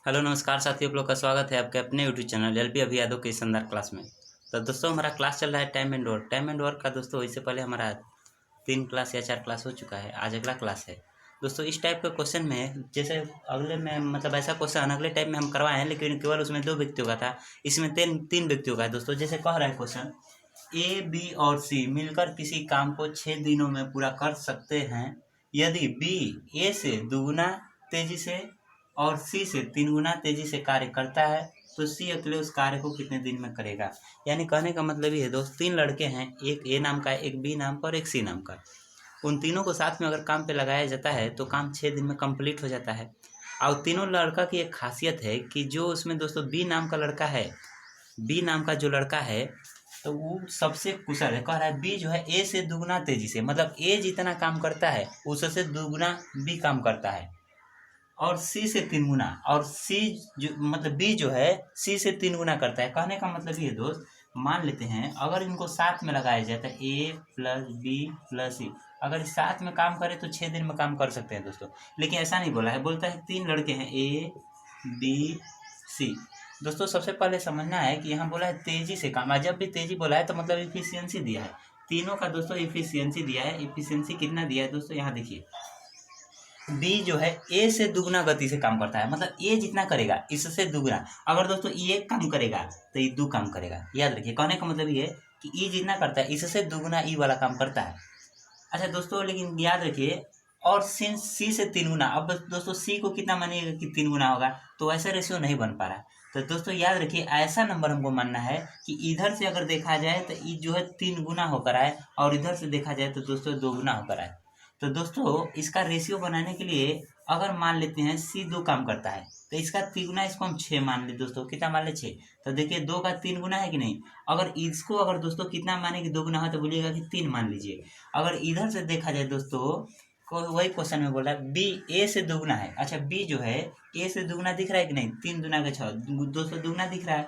Hello नमस्कार साथियों, आप लोग का स्वागत है आपके अपने यूट्यूब चैनल एलपी अभी यादव के शानदार क्लास में। तो दोस्तों हमारा क्लास चल रहा है टाइम एंड वर्क का। दोस्तों इससे पहले हमारा 3 क्लास या 4 क्लास हो चुका है, आज अगला क्लास है। दोस्तों इस टाइप के क्वेश्चन में जैसे अगले में मतलब ऐसा क्वेश्चन अगले टाइप में हम करवाए हैं, लेकिन केवल उसमें 2 व्यक्तियों का था, इसमें तीन व्यक्तियों का है। दोस्तों जैसे कह रहा है क्वेश्चन, ए बी और सी मिलकर किसी काम को 6 दिनों में पूरा कर सकते हैं। यदि बी ए से दुगुना तेजी से और सी से 3 गुना तेजी से कार्य करता है तो सी अकेले उस कार्य को कितने दिन में करेगा। यानी कहने का मतलब ये है दोस्त, 3 लड़के हैं, एक ए नाम का, एक बी नाम का और एक सी नाम का। उन तीनों को साथ में अगर काम पे लगाया जाता है तो काम 6 दिन में कंप्लीट हो जाता है। और तीनों लड़का की एक खासियत है कि जो उसमें दोस्तों बी नाम का लड़का है, बी नाम का जो लड़का है तो वो सबसे कुशल है। कह रहा है बी जो है ए से दुगुना तेजी से, मतलब ए जितना काम करता है उससे दुगुना बी काम करता है, और सी से 3 गुना, और सी जो मतलब बी जो है सी से 3 गुना करता है। कहने का मतलब ये दोस्त, मान लेते हैं अगर इनको साथ में लगाया जाए तो ए प्लस बी प्लस सी, अगर इस साथ में काम करे तो 6 दिन में काम कर सकते हैं दोस्तों। लेकिन ऐसा नहीं बोला है, बोलता है 3 लड़के हैं ए बी सी। दोस्तों सबसे पहले समझना है कि यहाँ बोला है तेजी से काम, और जब भी तेजी बोला है तो मतलब इफिशियंसी दिया है। तीनों का दोस्तों इफिशियंसी दिया है। इफिशियंसी कितना दिया है दोस्तों, यहाँ देखिए, बी जो है ए से दुगुना गति से काम करता है, मतलब ए जितना करेगा इससे दुगुना। अगर दोस्तों ई एक काम करेगा तो ई दो काम करेगा। याद रखिए, कहने का मतलब ये है कि ई जितना करता है इससे दुगुना ई वाला काम करता है। अच्छा दोस्तों, लेकिन याद रखिए, और सी से 3 गुना। अब दोस्तों सी को कितना मानिएगा कि 3 गुना होगा, तो ऐसा रेशियो नहीं बन पा रहा। तो दोस्तों याद रखिए, ऐसा नंबर हमको मानना है कि इधर से अगर देखा जाए तो ई जो है 3 गुना होकर आए, और इधर से देखा जाए तो दोस्तों 2 गुना होकर आए। तो दोस्तों इसका रेशियो बनाने के लिए अगर मान लेते हैं सी 2 काम करता है तो इसका 3 गुना, इसको हम 6 मान ले। दोस्तों कितना मान ले, 6। तो देखिए 2 का 3 गुना है कि नहीं। अगर इसको अगर दोस्तों कितना माने कि 2 गुना है तो बोलिएगा कि 3 मान लीजिए। अगर इधर से देखा जाए दोस्तों, को वही क्वेश्चन में बोला बी ए से 2 गुना है। अच्छा बी जो है ए से 2 गुना दिख रहा है कि नहीं, 3 दूना का 6, दोस्तों 2 गुना दिख रहा है।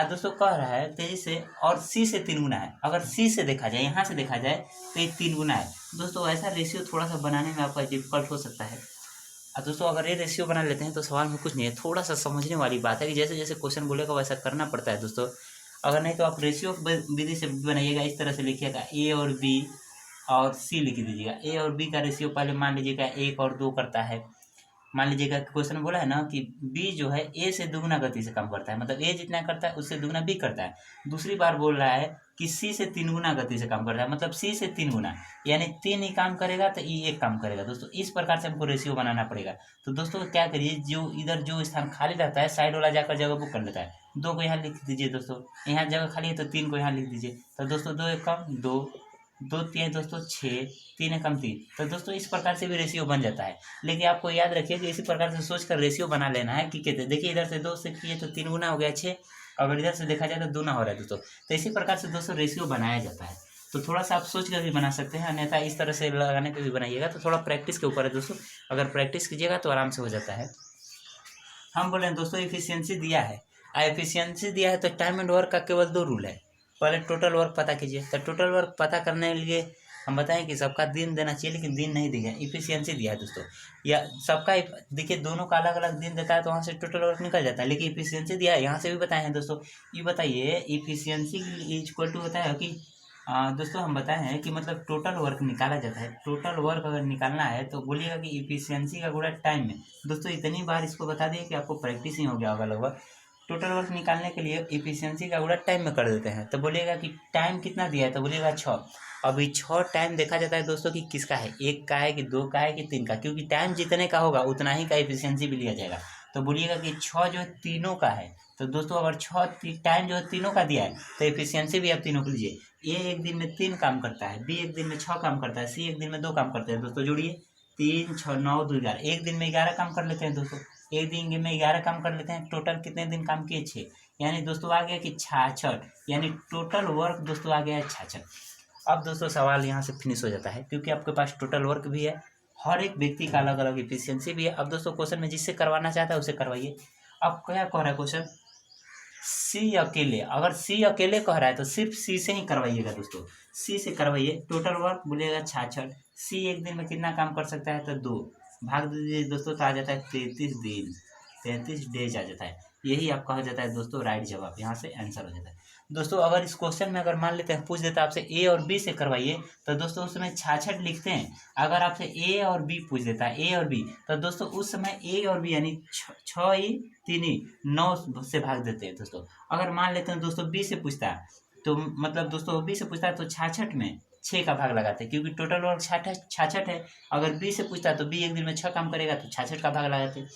दोस्तों कह रहा है तेजी से, और सी से 3 गुना है। अगर सी से देखा जाए, यहाँ से देखा जाए तो ये 3 गुना है। दोस्तों ऐसा रेशियो थोड़ा सा बनाने में आपका डिफिकल्ट हो सकता है। दोस्तों अगर ये रेशियो बना लेते हैं तो सवाल में कुछ नहीं है, थोड़ा सा समझने वाली बात है कि जैसे जैसे क्वेश्चन बोलेगा वैसा करना पड़ता है दोस्तों। अगर नहीं तो आप रेशियो विधि से बनाइएगा, इस तरह से लिखिएगा ए और बी और सी लिख दीजिएगा। ए और बी का रेशियो पहले मान लीजिएगा 1 और 2 करता है। मान लीजिएगा क्वेश्चन बोला है ना कि बी जो है ए से 2 गुना गति से काम करता है, मतलब ए जितना करता है उससे 2 गुना बी करता है। दूसरी बार बोल रहा है कि सी से 3 गुना गति से काम करता है, मतलब सी से 3 गुना, यानी 3 ही काम करेगा तो ई 1 काम करेगा। दोस्तों इस प्रकार से हमको रेशियो बनाना पड़ेगा। तो दोस्तों क्या करिए, जो इधर जो स्थान खाली रहता है साइड वाला जाकर जगह बुक कर लेता है। 2 को यहाँ लिख दीजिए दोस्तों, यहाँ जगह खाली है तो 3 को यहाँ लिख दीजिए। तो दोस्तों 2 एक कम 2, 2 3 दोस्तों 6, 3 एकम 3। तो दोस्तों इस प्रकार से भी रेशियो बन जाता है। लेकिन आपको याद रखिए कि इसी प्रकार से सोच कर रेशियो बना लेना है कि कहते देखिए इधर से 2 से किए तो 3 गुना हो गया 6, अगर इधर से देखा जाए तो 2 हो रहा है दोस्तों। तो इसी प्रकार से दोस्तों रेशियो बनाया जाता है। तो थोड़ा सा आप सोच कर भी बना सकते हैं, अन्यथा इस तरह से लगाने पे भी बनाइएगा तो थोड़ा प्रैक्टिस के ऊपर है दोस्तों। अगर प्रैक्टिस कीजिएगा तो आराम से हो जाता है। हम बोले दोस्तों इफिशियंसी दिया है, एफिशिएंसी दिया है तो टाइम एंड वर्क का केवल 2 रूल है। पहले टोटल वर्क पता कीजिए। तो टोटल वर्क पता करने के लिए हम बताएं कि सबका दिन देना चाहिए, लेकिन दिन नहीं दिया है, इफिशियंसी दिया है दोस्तों। या सबका देखिए दोनों का अलग अलग दिन देता है तो वहाँ से टोटल वर्क निकल जाता है, लेकिन इफिशियंसी दिया है, यहाँ से भी बताए हैं दोस्तों। ये बताइए इफिशियंसी इज इक्वल टू होता है कि दोस्तों हम बताए हैं कि मतलब टोटल वर्क निकाला जाता है। टोटल वर्क अगर निकालना है तो बोलिएगा कि इफिशियंसी का गुणा टाइम में। दोस्तों इतनी बार इसको बता दिए कि आपको प्रैक्टिस ही हो गया होगा लगभग। टोटल वर्क निकालने के लिए इफिशियंसी का गुणा टाइम में कर देते हैं। तो बोलिएगा कि टाइम कितना दिया है, तो बोलिएगा 6। अभी 6 टाइम देखा जाता है दोस्तों कि किसका है, 1 का है कि 2 का है कि 3 का, क्योंकि टाइम जितने का होगा उतना ही का इफिशियंसी भी लिया जाएगा। तो बोलिएगा कि 6 जो है तीनों का है। तो दोस्तों अगर 6 टाइम जो है तीनों का दिया है तो इफिशियंसी भी आप तीनों को लीजिए। ए एक दिन में 3 काम करता है, बी एक दिन में 6 काम करता है, सी एक दिन में 2 काम करते हैं। दोस्तों जोड़िए, 3 6 9 2 11, एक दिन में 11 काम कर लेते हैं दोस्तों। एक दिन में 11 काम कर लेते हैं, टोटल कितने दिन काम किए 6, यानी दोस्तों आ गया कि 66, यानी टोटल वर्क दोस्तों आ गया है 66। अब दोस्तों सवाल यहाँ से फिनिश हो जाता है, क्योंकि आपके पास टोटल वर्क भी है, हर एक व्यक्ति का अलग अलग इफिशियंसी भी है। अब दोस्तों क्वेश्चन में जिससे करवाना चाहता है उसे करवाइए। अब क्या कह रहा है क्वेश्चन, सी अकेले, अगर सी अकेले कह रहा है तो सिर्फ सी से ही करवाइएगा दोस्तों। सी से करवाइए, टोटल वर्क बोलिएगा 66। सी एक दिन में कितना काम कर सकता है, तो 2 भाग दीजिए दोस्तों तो आ जाता है 33 दिन। 33 डेज आ जाता है। यही आपका हो जाता है दोस्तों राइट जवाब, यहाँ से आंसर हो जाता है। दोस्तों अगर इस क्वेश्चन में अगर मान लेते हैं पूछ देता है आपसे ए और बी से करवाइए, तो दोस्तों उसमें 66 लिखते हैं। अगर आपसे ए और बी पूछ देता है, ए और बी, तो दोस्तों उस समय ए और बी यानी 6 ही 3 ही 9 से भाग देते हैं दोस्तों। अगर मान लेते हैं दोस्तों बी से पूछता है, तो मतलब दोस्तों बी से पूछता है तो 66 में 6 का भाग लगाते हैं, क्योंकि टोटल वर्क 66 है। अगर बी से पूछता है तो बी एक दिन में 6 काम करेगा तो 66 का भाग लगाते हैं।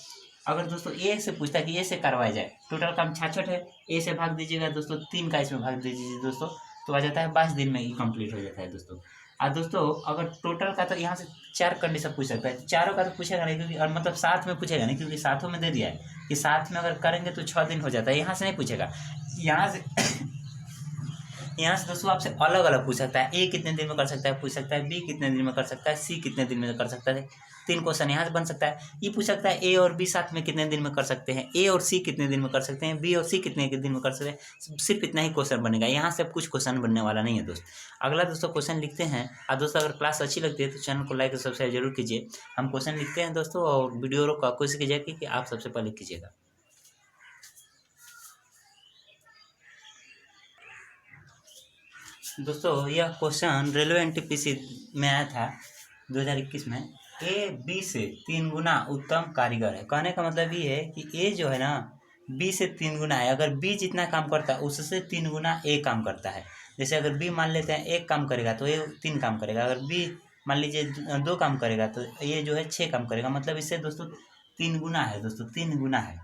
अगर दोस्तों ए से पूछता है कि ए से करवाया जाए, टोटल काम 66 है, ए से भाग दीजिएगा दोस्तों 3 का इसमें भाग दीजिए दोस्तों, तो आ जाता है 22 दिन में ही कंप्लीट हो जाता है दोस्तों। और दोस्तों अगर टोटल का तो यहाँ से 4 कंडीशन पूछ सकता है, चारों का तो पूछेगा नहीं, क्योंकि और मतलब साथ में पूछेगा नहीं, क्योंकि साथों में दे दिया है कि साथ में अगर करेंगे तो 6 दिन हो जाता है। यहाँ से नहीं पूछेगा, यहाँ से यहाँ से दोस्तों आपसे अलग अलग पूछ सकता है। ए कितने दिन में कर सकता है पूछ सकता है, बी कितने दिन में कर सकता है, सी कितने दिन में कर सकता है। 3 क्वेश्चन यहाँ से बन सकता है। ये पूछ सकता है ए और बी साथ में कितने दिन में कर सकते हैं, ए और सी कितने दिन में कर सकते हैं, बी और सी कितने दिन में कर सकते हैं। सिर्फ इतना ही क्वेश्चन बनेगा, यहाँ से अब कुछ क्वेश्चन बनने वाला नहीं है दोस्त। अगला दोस्तों क्वेश्चन लिखते हैं। और दोस्तों अगर क्लास अच्छी लगती है तो चैनल को लाइक और सब्सक्राइब जरूर कीजिए। हम क्वेश्चन लिखते हैं दोस्तों, और वीडियो को कोशिश कीजिएगा कि आप सबसे पहले कीजिएगा। दोस्तों यह क्वेश्चन रेलवे एनटीपीसी में आया था 2021 में। ए बी से 3 गुना उत्तम कारीगर है। कहने का मतलब ये है कि ए जो है ना बी से 3 गुना है। अगर बी जितना काम करता है उससे 3 गुना ए काम करता है। जैसे अगर बी मान लेते हैं 1 काम करेगा तो ए 3 काम करेगा। अगर बी मान लीजिए 2 काम करेगा तो ये जो है 6 काम करेगा। मतलब इससे दोस्तों 3 गुना है दोस्तों, 3 गुना है।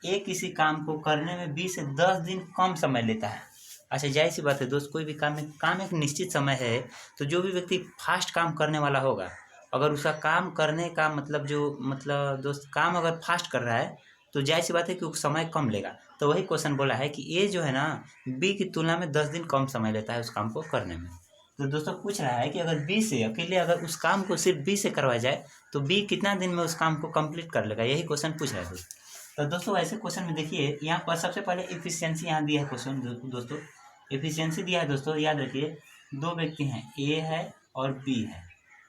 ए किसी काम को करने में बी से 10 दिन कम समय लेता है। अच्छा जाहिर सी बात है दोस्त, कोई भी काम एक निश्चित समय है, तो जो भी व्यक्ति फास्ट काम करने वाला होगा, अगर उसका काम करने का मतलब दोस्त काम अगर फास्ट कर रहा है तो जाहिर सी बात है कि वो समय कम लेगा। तो वही क्वेश्चन बोला है कि ए जो है ना बी की तुलना में 10 दिन कम समय लेता है उस काम को करने में। तो दोस्तों पूछ रहा है कि अगर बी से अकेले अगर उस काम को सिर्फ बी से करवाया जाए तो बी कितना दिन में उस काम को कंप्लीट कर लेगा, यही क्वेश्चन पूछ रहा है दोस्त। तो दोस्तों ऐसे क्वेश्चन में देखिए यहाँ पर सबसे पहले एफिशिएंसी यहाँ दिया है क्वेश्चन दोस्तों। एफिशिएंसी दिया है दोस्तों, याद रखिए 2 व्यक्ति हैं, ए है और बी है।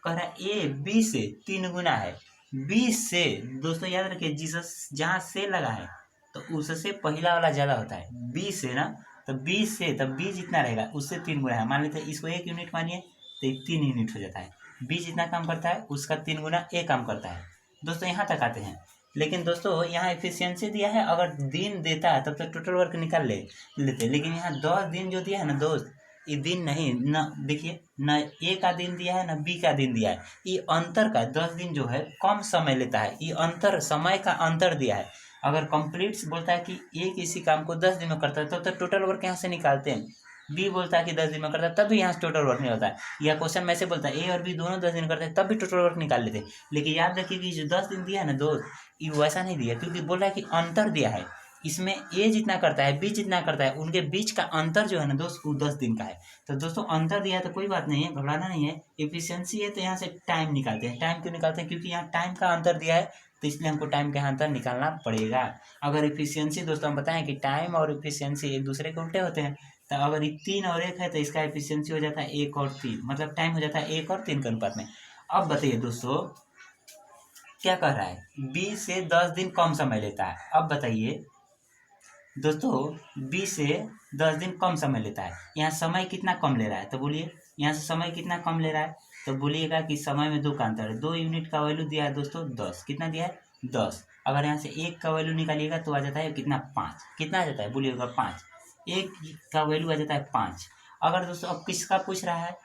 कह रहा है ए बी से 3 गुना है। बी से दोस्तों याद रखिए जिस जहाँ से लगा है तो उससे पहला वाला ज़्यादा होता है। बी से ना तो बी से तब बी जितना रहेगा उससे 3 गुना है। मान लेते हैं इसको 1 यूनिट मानिए तो 3 यूनिट हो जाता है। बी जितना काम करता है उसका 3 गुना ए काम करता है। दोस्तों यहाँ तक आते हैं। लेकिन दोस्तों यहाँ एफिशिएंसी दिया है, अगर दिन देता है तब तो टोटल वर्क निकाल लेते। लेकिन यहाँ 10 दिन जो दिया है ना दोस्त, ये दिन नहीं न, देखिए न ए का दिन दिया है न बी का दिन दिया है। ये अंतर का 10 दिन जो है कम समय लेता है। ये अंतर समय का अंतर दिया है। अगर कंप्लीट बोलता है कि ए किसी काम को 10 दिन में करता है तो टोटल वर्क यहाँ से निकालते हैं। बी बोलता है कि 10 दिन में करता है तब भी यहाँ से टोटल वर्क नहीं होता है। यह क्वेश्चन में से बोलता है ए और बी दोनों 10 दिन करते हैं तब भी टोटल वर्क निकाल लेते हैं। लेकिन याद रखिए कि जो 10 दिन दिया है ना दोस्त, ये वैसा नहीं दिया, क्योंकि बोल रहा है कि अंतर दिया है। इसमें ए जितना करता है बी जितना करता है, उनके बीच का अंतर जो है ना दोस्त वो 10 दिन का है। तो दोस्तों अंतर दिया है तो कोई बात नहीं है, घबराना नहीं है। एफिशिएंसी है तो यहाँ से टाइम निकालते हैं। टाइम क्यों निकालते हैं? क्योंकि यहाँ टाइम का अंतर दिया है तो इसलिए हमको टाइम का अंतर निकालना पड़ेगा। अगर एफिशिएंसी दोस्तों हम बताएं कि टाइम और एफिशिएंसी एक दूसरे के उल्टे होते हैं, तो अगर 3 और 1 है तो इसका एफिशिएंसी हो जाता है 1 और 3, मतलब टाइम हो जाता है 1 और 3 के अनुपात में। अब बताइए दोस्तों क्या कह रहा है, बी से 10 दिन कम समय लेता है। अब बताइए दोस्तों बी से 10 दिन कम समय लेता है, यहाँ समय कितना कम ले रहा है? तो बोलिए यहाँ से समय कितना कम ले रहा है, तो बोलिएगा कि समय में 2 का अंतर है। 2 यूनिट का वैल्यू दिया है दोस्तों 10, कितना दिया है 10। अगर यहाँ से 1 का वैल्यू निकालिएगा तो आ जाता है कितना 5, कितना आ जाता है बोलिएगा 5। 1 का वैल्यू आ जाता है 5। अगर दोस्तों अब किसका पूछ रहा है,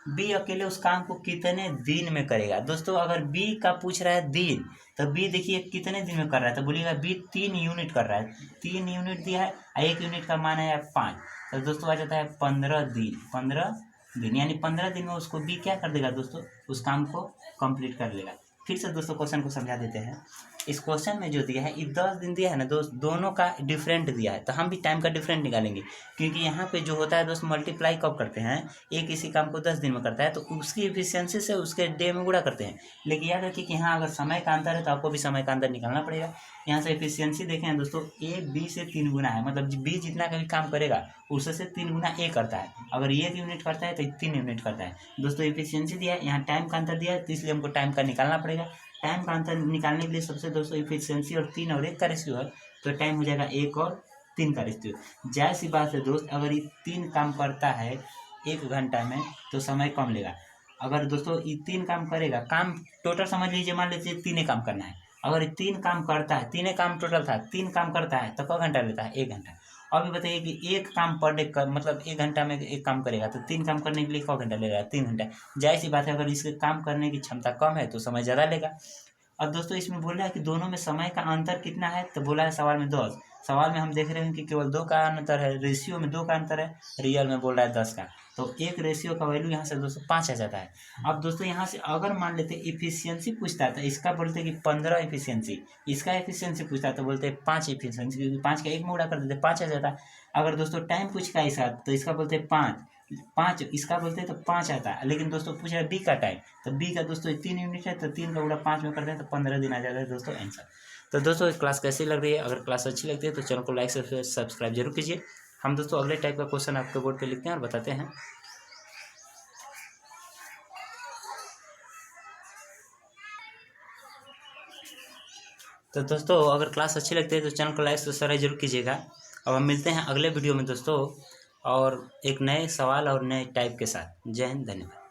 बी अकेले उस काम को कितने दिन में करेगा। दोस्तों अगर बी का पूछ रहा है दिन, तो बी देखिए कितने दिन में कर रहा है, तो बोलिएगा बी 3 यूनिट कर रहा है। 3 यूनिट दिया है, 1 यूनिट का मान है 5, तो दोस्तों आ जाता है 15 दिन। 15 दिन यानी 15 दिन में उसको बी क्या कर देगा दोस्तों, उस काम को कंप्लीट कर लेगा। फिर से दोस्तों क्वेश्चन को समझा देते हैं। इस क्वेश्चन में जो दिया है ये 10 दिन दिया है ना दोस्त, दोनों का डिफरेंट दिया है, तो हम भी टाइम का डिफरेंट निकालेंगे। क्योंकि यहाँ पे जो होता है दोस्त मल्टीप्लाई कब करते हैं, एक किसी काम को 10 दिन में करता है तो उसकी एफिशिएंसी से उसके डे में गुणा करते हैं। लेकिन याद रखिए कि यहाँ अगर समय का अंतर है तो आपको भी समय का अंतर निकालना पड़ेगा। यहाँ से एफिशिएंसी देखें दोस्तों, ए बी से 3 गुना है, मतलब बी जितना कभी काम करेगा उससे 3 गुना ए करता है। अगर 1 यूनिट करता है तो 3 यूनिट करता है। दोस्तों एफिशिएंसी दिया है, यहाँ टाइम का अंतर दिया है तो इसलिए हमको टाइम का निकालना पड़ेगा। टाइम का अंतर निकालने के लिए सबसे दोस्तों इफिशियंसी और 3 और 1 का रेशियो है, तो टाइम हो जाएगा 1 और 3 का रेशियो। जाहिर सी बात है दोस्त, अगर ये 3 काम करता है 1 घंटा में तो समय कम लेगा। अगर दोस्तों ये 3 काम करेगा, काम टोटल समझ लीजिए, मान लीजिए 3 काम करना है, अगर ये 3 काम करता है, 3 काम टोटल था, 3 काम करता है तो क घंटा लेता है? 1 घंटा। अभी बताइए कि 1 काम पर डे कर, मतलब 1 घंटा में 1 काम करेगा तो 3 काम करने के लिए क घंटा लेगा? 3 घंटा। जाहिर सी बात है, अगर इसके काम करने की क्षमता कम है तो समय ज़्यादा लेगा। अब दोस्तों इसमें बोल रहा है कि दोनों में समय का अंतर कितना है, तो बोला है सवाल में 10। सवाल में हम देख रहे हैं कि केवल 2 का अंतर है, रेशियो में 2 का अंतर है, रियल में बोल रहा है 10 का। तो एक रेशियो का वैल्यू यहाँ से दोस्तों 5 आ जाता है। अब दोस्तों यहाँ से अगर मान लेते इफिशियंसी पूछता है तो इसका बोलते कि 15 इफिशियंसी, इसका इफिशियंसी पूछता है तो बोलते हैं 5 इफिशियंसी, क्योंकि 5 का 1 में उड़ा कर देते 5 आ जाता है। अगर दोस्तों टाइम पूछता है इसका तो इसका बोलते हैं 5 इसका बोलते हैं तो 5 आता है। लेकिन दोस्तों पूछ रहा है बी का टाइम, तो बी का दोस्तों 3 यूनिट है, तो 3 का गुणा 5 में करते हैं तो 15 दिन आ जाता है दोस्तों आंसर। तो दोस्तों क्लास कैसी लग रही है? अगर क्लास अच्छी लगती है तो चैनल को लाइक से सब्सक्राइब जरूर कीजिए। हम दोस्तों अगले टाइप का क्वेश्चन आपके बोर्ड पे लिखते हैं और बताते हैं। तो दोस्तों अगर क्लास अच्छी लगती है तो चैनल को लाइक सब्सक्राइब जरूर कीजिएगा। अब हम मिलते हैं अगले वीडियो में दोस्तों, और एक नए सवाल और नए टाइप के साथ। जय हिंद, धन्यवाद।